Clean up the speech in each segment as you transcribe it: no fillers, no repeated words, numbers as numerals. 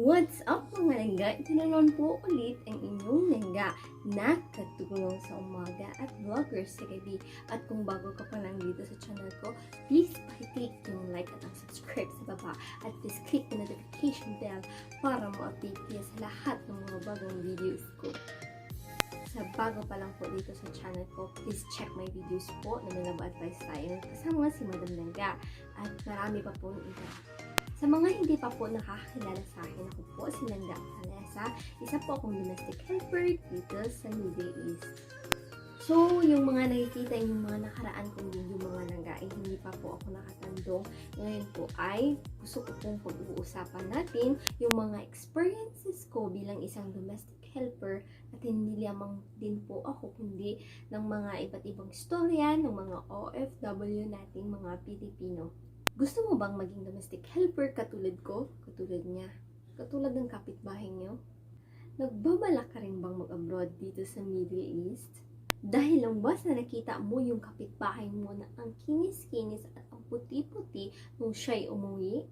What's up mga langga? Ito na naman po ulit ang inyong langga na katulong sa umaga at vloggers sa gabi. At kung bago ka pa lang dito sa channel ko, please pakiclick yung like at ang subscribe sa baba. At please click the notification bell para ma-update kayo sa lahat ng mga bagong videos ko. Sa bago pa lang po dito sa channel ko, please check my videos po na may advice tayo kasama si Madam Langga. At marami pa po iba. Sa mga hindi pa po nakakakilala sa akin, ako po si Langga Alesa, isa po akong domestic helper dito sa Middle East. So, yung mga nakikita yung mga nakaraan kong video mga langga ay hindi pa po ako nakatandong. Ngayon po ay gusto ko pong pag-uusapan natin yung mga experiences ko bilang isang domestic helper at hindi lamang din po ako kundi ng mga iba't ibang storya ng mga OFW nating mga Pilipino. Gusto mo bang maging domestic helper katulad ko? Katulad niya? Katulad ng kapitbahay niyo? Nagbabalak ka rin bang mag-abroad dito sa Middle East? Dahil lang ba sa nakita mo yung kapitbahay mo na ang kinis-kinis at ang puti-puti nung siya'y umuwi?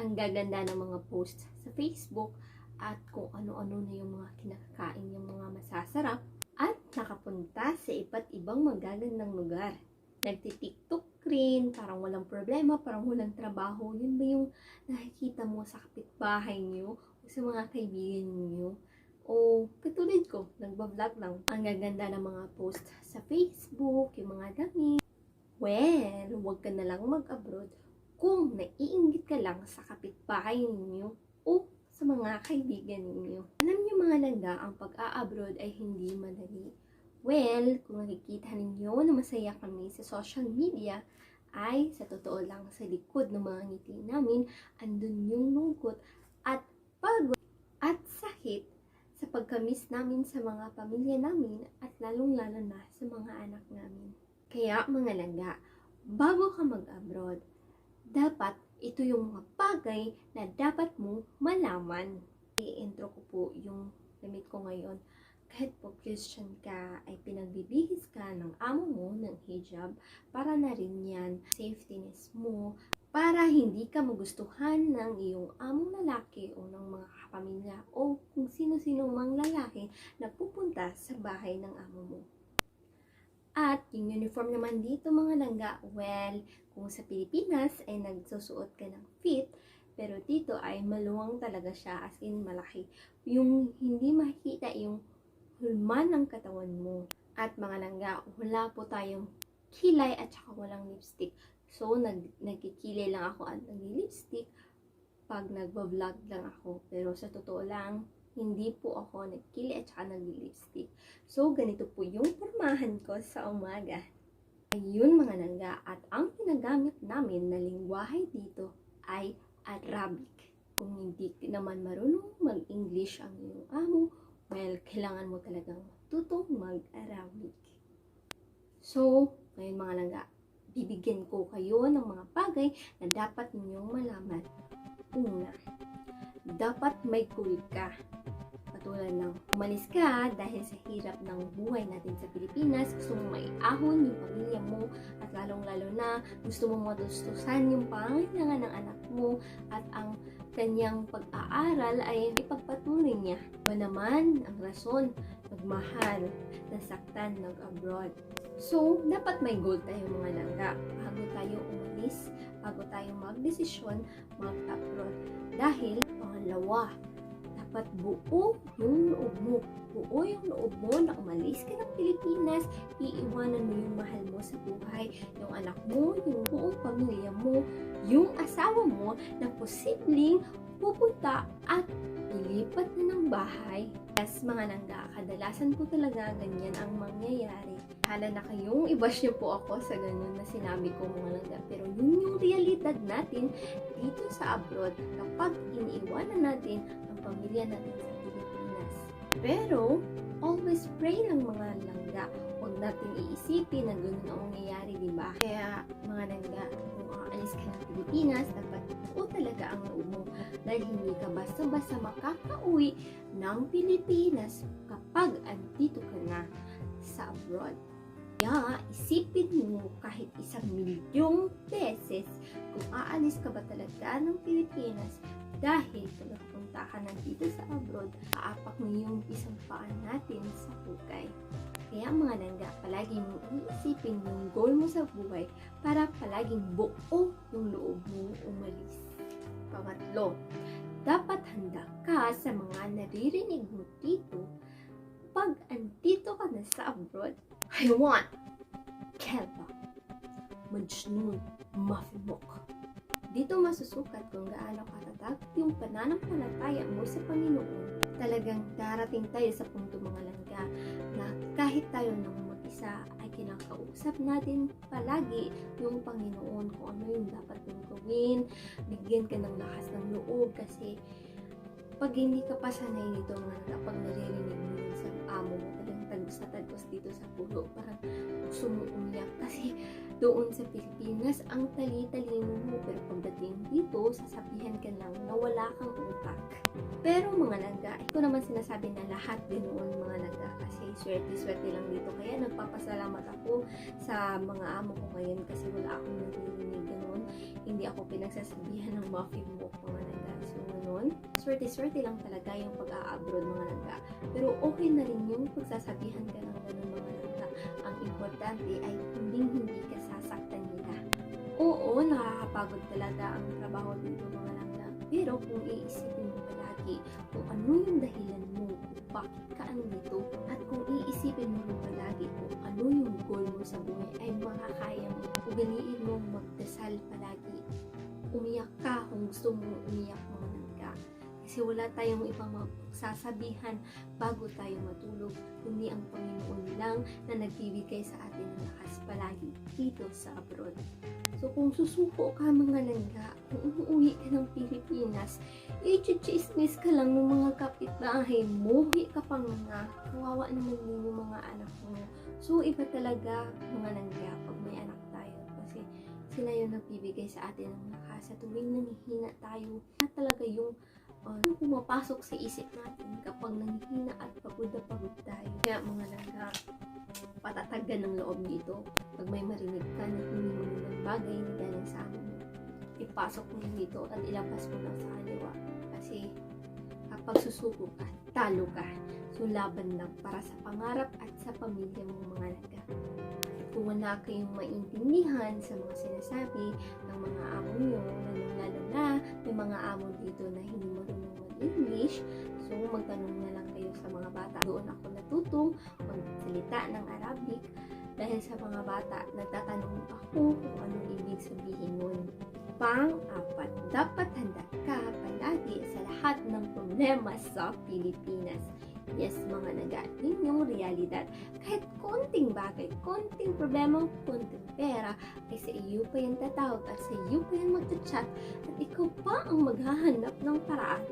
Ang gaganda ng mga posts sa Facebook at kung ano-ano na yung mga kinakakain yung mga masasarap at nakapunta sa iba't ibang magagandang lugar. Nagti-TikTok rin, parang walang problema, parang walang trabaho. Yun ba yung nakikita mo sa kapitbahay niyo o sa mga kaibigan niyo? O katulad ko, nagbablog lang. Ang gaganda ng mga post sa Facebook, yung mga damit. Well, huwag ka na lang mag-abroad kung naiinggit ka lang sa kapitbahay ninyo o sa mga kaibigan ninyo. Alam niyo mga langga, ang pag-a-abroad ay hindi madali. Well, kung nakikita ninyo na masaya kami sa social media, ay sa totoo lang sa likod ng mga ngiti namin, andun yung lungkot at pagod at sakit sa pagkamis namin sa mga pamilya namin at lalong-lalo na sa mga anak namin. Kaya mga langga, bago ka mag-abroad, dapat ito yung mga bagay na dapat mo malaman. I-intro ko po yung damit ko ngayon. Kahit po Christian ka, ay pinagbibihis ka ng amo mo ng hijab para na rin yan safetyness mo, para hindi ka magustuhan ng iyong among lalaki o ng mga kapamilya o kung sino-sino mang lalaki na pupunta sa bahay ng amo mo. At yung uniform naman dito mga langga, well, kung sa Pilipinas ay nagsusuot ka ng fit, pero dito ay maluwang talaga siya, as in malaki. Yung hindi makikita yung hulma ng katawan mo. At mga langga, wala po tayong kilay at saka walang lipstick. So, nagkikilay lang ako at nag-lipstick pag nagbablog lang ako. Pero sa totoo lang, hindi po ako nagkilay at saka nag-lipstick. So, ganito po yung pormahan ko sa umaga. Ayun mga langga, at ang ginagamit namin na lingwahe dito ay Arabic. Kung hindi naman marunong mag-English ang iyong amo, well, kailangan mo talagang matutong mag-Arabic. So, ngayon mga langga, bibigyan ko kayo ng mga bagay na dapat ninyong malaman. Una, dapat may goal ka. Katulad ng umalis ka dahil sa hirap ng buhay natin sa Pilipinas, gusto mong maiahon yung pamilya mo at lalong-lalo na gusto mong matustusan yung pangangailangan ng anak mo at ang kanyang pag-aaral ay ipagpatuloy niya. Iba naman ang rason, magmahal, nasaktan, nag-abroad. So, dapat may goal tayo mga langga bago tayo umalis, bago tayo magdesisyon mag-abroad. Dahil, pangalawa, dapat buo yung loob mo. Buo yung loob mo na umalis ka ng Pilipinas, iiwanan mo yung mahal mo sa buhay, yung anak mo, yung buong pamilya mo, yung asawa mo na posibleng pupunta at ilipat na ng bahay. Yes, mga langga, kadalasan po talaga ganyan ang mangyayari. Hala na kayong i-bash niyo po ako sa ganun na sinabi ko mga langga. Pero yun yung realidad natin dito sa abroad kapag iniiwanan natin ang pamilya natin sa Pilipinas. Pero, always pray lang mga langga. Huwag natin iisipin na ganun ang mangyayari, diba? Kaya, mga langga, kung aalis ka ng Pilipinas, dapat buo talaga ang loob mo. Dahil hindi ka basta-basta makakauwi ng Pilipinas kapag andito ka na sa abroad. Kaya, isipin mo kahit 1,000,000 beses kung aalis ka ba talaga ng Pilipinas dahil pagkapunta pupunta ka nandito sa abroad, aapak mo yung isang paa natin sa hukay. Kaya mga langga, palagi mong iisipin yung goal mo sa buhay para palaging buo yung loob mo umalis. Pangatlo, dapat handa ka sa mga naririnig mo dito pag andito ka na sa abroad. Haywan! Kelpa! Majnun! Mafimok! Dito masusukat kung gaano katatag yung pananampalataya mo sa Panginoon. Talagang darating tayo sa punto mga langga na kahit tayo ng mag-isa ay kinakausap natin palagi yung Panginoon kung ano yung dapat mong gawin, bigyan ka ng lakas ng loob kasi pag hindi ka pa sanay nito mga langga, pag naririnig mo yun sa amo mo, talagang tagos na tagos dito sa pulo, parang gusto mo umiyak kasi doon sa Pilipinas, ang tali-talino mo, pero pagdating dito, sasabihan ka lang na wala kang utak. Pero mga langga, ito naman sinasabi na lahat ganoon mga langga kasi swerte-swerte lang dito. Kaya nagpapasalamat ako sa mga amo ko ngayon kasi wala akong naririnig ganoon. Hindi ako pinagsasabihan ng muffin mo mga langga. So ganoon, swerte-swerte lang talaga yung pag-a-abroad mga langga. Pero okay na rin yung pagsasabihan ka ng ganoon mga langga. Ang importante ay hindi ka sasaktan nila. Oo, nakakapagod talaga ang trabaho dito mga langga. Pero kung iisipin mo palagi kung ano yung dahilan mo kung bakit ka andito at kung iisipin mo palagi kung ano yung goal mo sa buhay ay makakaya mo. Ugaliin mo magdasal palagi. Umiyak ka kung gusto mo umiyak mga langga. Kasi wala tayong ibang sasabihan bago tayo matulog, kundi ang Panginoon lang na nagbibigay sa atin ng lakas palagi dito sa abroad. So kung susuko ka mga langga, kung umuwi ka ng Pilipinas, i-chismis ka lang ng mga kapitbahay mo, uwi ka pa nga, kawawa naman din yung mga anak mo. So iba talaga mga langga pag may anak tayo, kasi sila yung nagbibigay sa atin ng lakas. Sa tuwing nanghihina tayo, at talaga yung pumapasok sa isip natin kapag nanghihina at pagod na pagod tayo. Kaya mga langga, patatagan ng loob dito. Pag may marinig ka na hindi mo ng bagay na galing sa amin, ipasok mo dito at ilabas mo lang sa kaliwa. Kasi kapag susuko ka, talo ka. So laban lang para sa pangarap at sa pamilya mo mga langga. Kung wala kayong maintindihan sa mga sinasabi ng mga amo nyo, lalo na may mga amo dito na hindi marunong mag-English, so magtanong na lang kayo sa mga bata. Doon ako natutong magsalita ng Arabic dahil sa mga bata, nagtatanong ako kung anong ibig sabihin nun. Pang-apat, dapat handa ka palagi sa lahat ng problema sa Pilipinas. Yes, mga nagaling yung realidad. Kahit konting bagay, konting problema, konting pera, ay sa iyo pa yung tatawag at sa iyo pa yung magchat at ikaw pa ang maghahanap ng paraan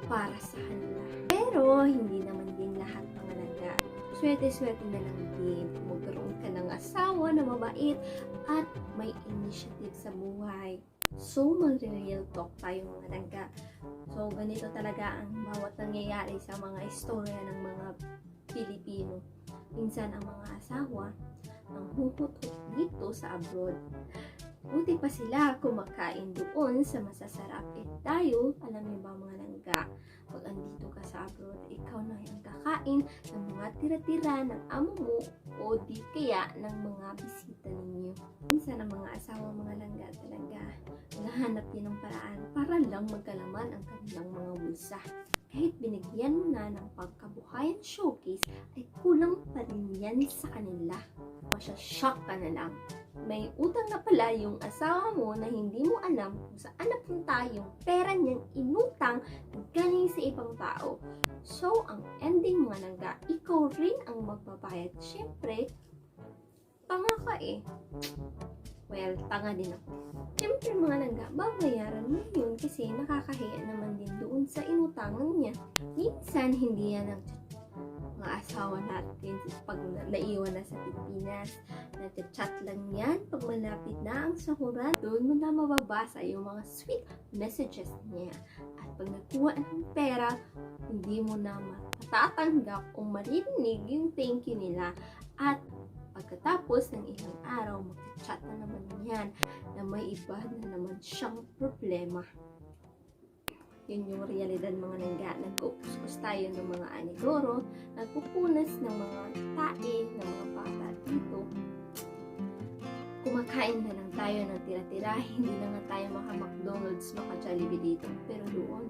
para sa kanila. Pero, hindi naman din lahat mga langga. Swerte-swerte na lang din kung magkaroon ka ng asawa na mabait at may initiative sa buhay. So, magre-real talk tayo mga langga. So, ganito talaga ang bawat nangyayari sa mga istorya ng mga Pilipino. Minsan ang mga asawa ang huhut-hut dito sa abroad. Buti pa sila kumakain doon sa masasarap. Tayo, alam niyo ba mga langga, pag andito ka sa abroad, ikaw na yung kakain ng mga tira-tira ng amo mo o di kaya ng mga bisita ninyo. Minsan ang mga asawa mga langga talaga, nahanap din ng paraan para lang magkalaman ang kanilang mga bulsa. Kahit binigyan mo na ng pagkabuhayan showcase, ay kulang pa rin yan sa kanila. Masya-shock ka na lang. May utang na pala yung asawa mo na hindi mo alam kung saan napunta yung pera niyang inutang galing sa ibang tao. So, ang ending mga langga, ikaw rin ang magbabayad. Siyempre, tanga ka eh. Well, tanga din ako. Siyempre mga langga, babayaran mo yun kasi nakakahiya naman din doon sa inutangan niya. Minsan, hindi yan ang mga asawa natin pag naiwan na sa Pilipinas. Nag-chat lang yan pag malapit na ang sahuran. Doon mo na mababasa yung mga sweet messages niya. At pag nakuha ng pera, hindi mo na matatanggap o marinig yung thank you nila. At pagkatapos ng ilang araw, mag-chat na naman yan na may iba na naman siyang problema. Yun yung realidad mga nangga. Nagkukuskus tayo ng mga anigoro, nagpupunas ng mga tae, ng mga bata dito. Kumakain na lang tayo ng tira-tira, hindi na nga tayo maka-McDonald's, maka-Jollibee dito. Pero doon,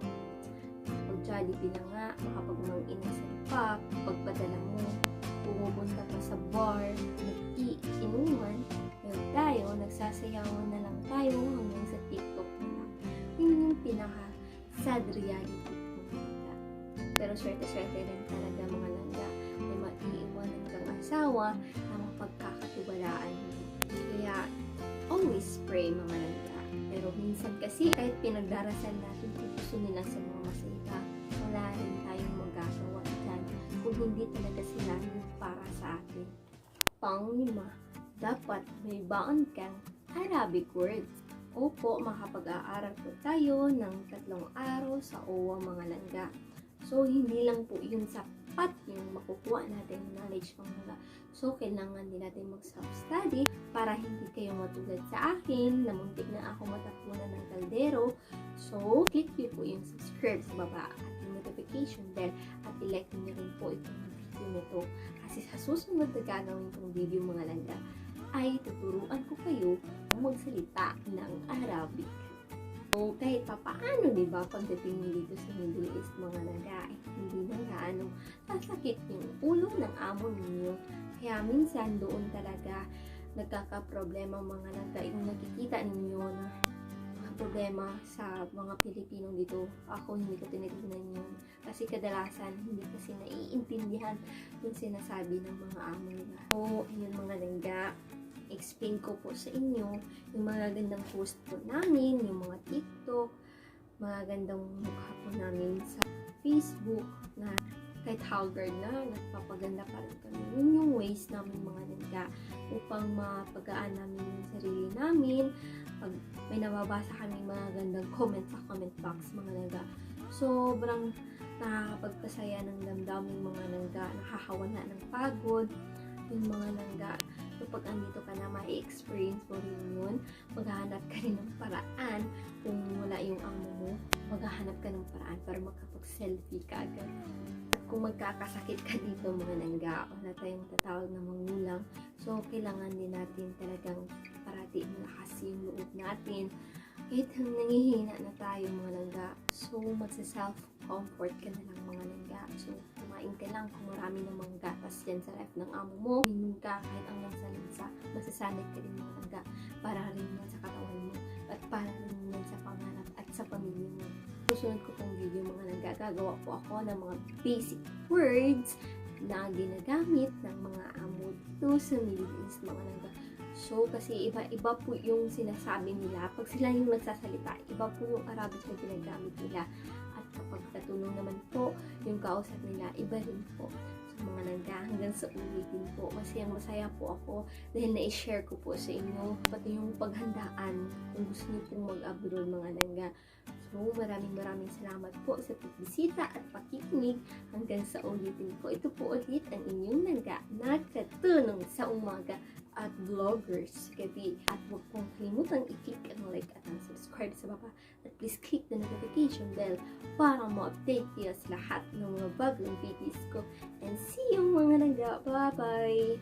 pag Jollibee na nga, makapag-mang-inasal pa, pagpadala mo, pumupunta pa sa bar, nag-iinuman, tayo, nagsasayawan na lang tayo hanggang sa TikTok na lang. Yun yung pinaka-sad reality ng langga. Pero swerte-swerte rin talaga mga langga ay maiiwanan kang asawa na mapagkakatiwalaan mo. Kaya, always pray mga langga. Pero minsan kasi, kahit pinagdarasan natin kung gusto nila sa mga masaya, wala rin tayong magagawa dyan kung hindi talaga sila yung para sa atin. Pang-lima, dapat may baon kang Arabic word. Opo, makapag-aaral po tayo ng 3 araw sa OWA mga langga. So, hindi lang po yung sapat yung makukuha natin yung knowledge mga langga. So, kailangan din natin mag-self-study para hindi kayo matulad sa akin na muntik na ako matapunan ng kaldero. So, click nyo po yung subscribe sa baba at yung notification bell at i-like nyo rin po itong video nito. Kasi sa susunod na gagawin kong video mga langga, ay tuturuan ko kayo kung magsalita ng Arabic. So, kahit pa paano, diba, pagdating nyo dito sa Middle East mga langga, hindi na gaano sasakit yung ulo ng amo ninyo. Kaya minsan doon talaga nagkakaproblema mga langga, yung nakikita ninyo na problema sa mga Pilipino dito. Ako hindi ko tinitignan yun. Kasi kadalasan hindi kasi naiintindihan yung sinasabi ng mga amo nila. So, ayun mga langga, explain ko po sa inyo yung mga gandang post po namin, yung mga TikTok, mga gandang mukha po namin sa Facebook na kahit haggard na, nagpapaganda pa rin kami. Yun yung ways namin mga langga upang mapagaan namin yung sarili namin. Pag may nababasa kami mga gandang comment sa comment box mga langga, sobrang nakakapagpasaya ng damdamin mga langga, nakakawala ng pagod yung mga langga. So, pag andito ka na, ma-experience mo rin yun. Maghahanap ka rin ng paraan kung wala yung amo mo. Maghahanap ka ng paraan para makapag-selfie ka agad. At kung magkakasakit ka dito mga langga, wala tayong tatawag na mangulang. So, kailangan din natin talagang parati malakas yung loob natin. Kahit nangihina na tayo mga langga, so magsa-self-comfort ka na lang mga langga. So, kumain ka lang kung marami namang gatas yan sa ref ng amo mo. Minum ka kahit ang lansa-lansa, masasanay ka rin mga langga para rin yan sa katawan mo at para rin yan sa pangarap at sa pamilya mo. Susunod ko pong video mga langga, gagawa po ako ng mga basic words na ginagamit ng mga amo dito sa Middle East mga langga. So, kasi iba-iba po yung sinasabi nila. Pag sila yung nagsasalita, iba po yung Arabic na ginagamit nila. At kapag natulong naman po yung kausap nila, iba rin po. So, mga langga, hanggang sa ulitin po. Masaya po ako dahil na-share ko po sa inyo. Pati yung paghandaan kung gusto niyo pong mag-abroad mga langga. So, maraming salamat po sa pagbisita at pakikinig. Hanggang sa ulitin po. Ito po ulit ang inyong langga na katulong sa umaga at vloggers gabi. At huwag pong kalimutang i-click ang like at ang subscribe sa baba. At please click the notification bell para ma-update kayo sa lahat ng mga bagong videos ko. And see you mga langga. Bye-bye!